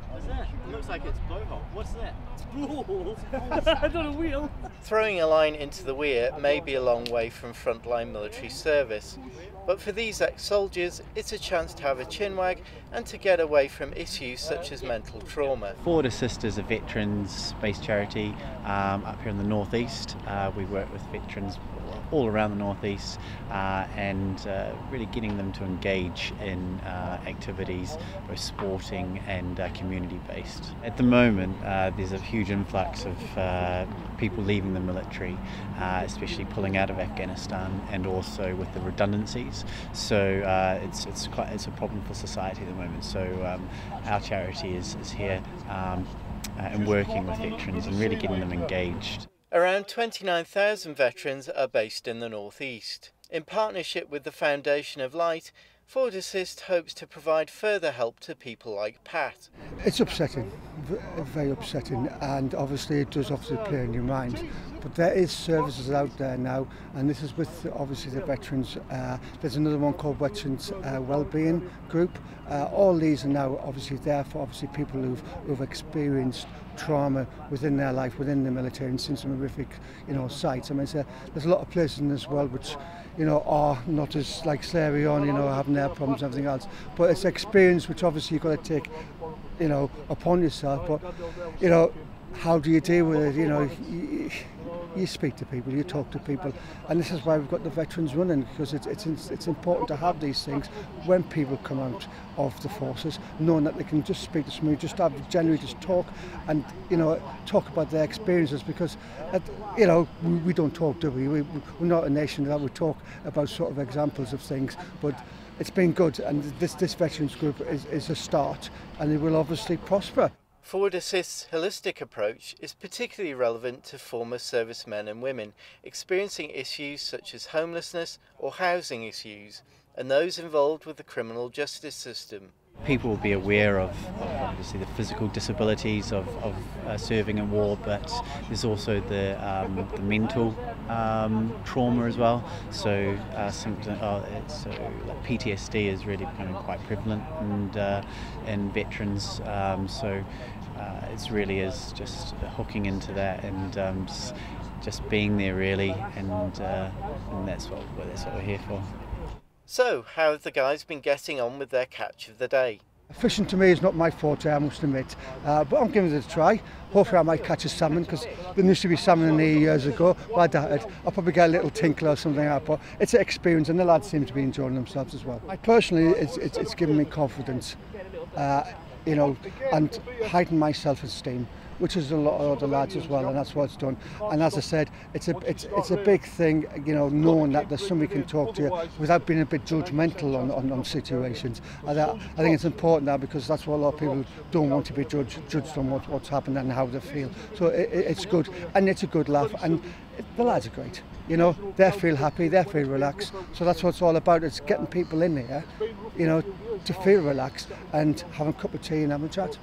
What's that? It looks like it's blowhole. What's that? It's on a wheel. Throwing a line into the weir may be a long way from frontline military service, but for these ex-soldiers it's a chance to have a chinwag and to get away from issues such as mental trauma. Forward Assist is a veterans-based charity up here in the northeast. We work with veterans all around the northeast and really getting them to engage in activities, both sporting and community-based. At the moment there's a huge influx of people leaving the military, especially pulling out of Afghanistan, and also with the redundancies. So it's a problem for society at the moment. So our charity is here and working with veterans and really getting them engaged. Around 29,000 veterans are based in the northeast. In partnership with the Foundation of Light, Forward Assist hopes to provide further help to people like Pat. It's upsetting, very upsetting, and obviously it does play in your mind. But there is services out there now, and this is with obviously the veterans. There's another one called Veterans Wellbeing Group. All these are now obviously there for people who've experienced trauma within their life, within the military, and seen some horrific, sights. I mean, there's a lot of places in this world which, are not as like Sierra Leone, having their problems and everything else. But it's experience which obviously you've got to take, upon yourself. But, how do you deal with it? You speak to people, you talk to people, and this is why we've got the veterans running, because it's important to have these things when people come out of the forces, knowing that they can just speak to somebody, generally just talk, and talk about their experiences, because we don't talk, do we? We're not a nation that would talk about sort of examples of things, but it's been good, and this veterans group is a start, and it will obviously prosper. Forward Assist's holistic approach is particularly relevant to former servicemen and women experiencing issues such as homelessness or housing issues, and those involved with the criminal justice system. People will be aware of obviously the physical disabilities of serving in war, but there's also the mental trauma as well. So like PTSD is really becoming quite prevalent in veterans. It really is just hooking into that and just being there really, and that's what we're here for. So, how have the guys been getting on with their catch of the day? Fishing to me is not my forte, I must admit, but I'm giving it a try. Hopefully I might catch a salmon, because there used to be salmon in here years ago, but I doubt it. I'll probably get a little tinkle or something like that, but it's an experience, and the lads seem to be enjoying themselves as well. Personally, it's given me confidence, and heightened my self-esteem, which is a lot of other lads as well, and that's what it's done. And as I said, it's a big thing, knowing that there's somebody can talk to you without being a bit judgmental on situations. I think it's important now, because that's what a lot of people don't want to be judged on what's happened and how they feel. So it's good, and it's a good laugh, and the lads are great. They feel happy, they feel relaxed. So that's what it's all about. It's getting people in here, to feel relaxed and having a cup of tea and having a chat.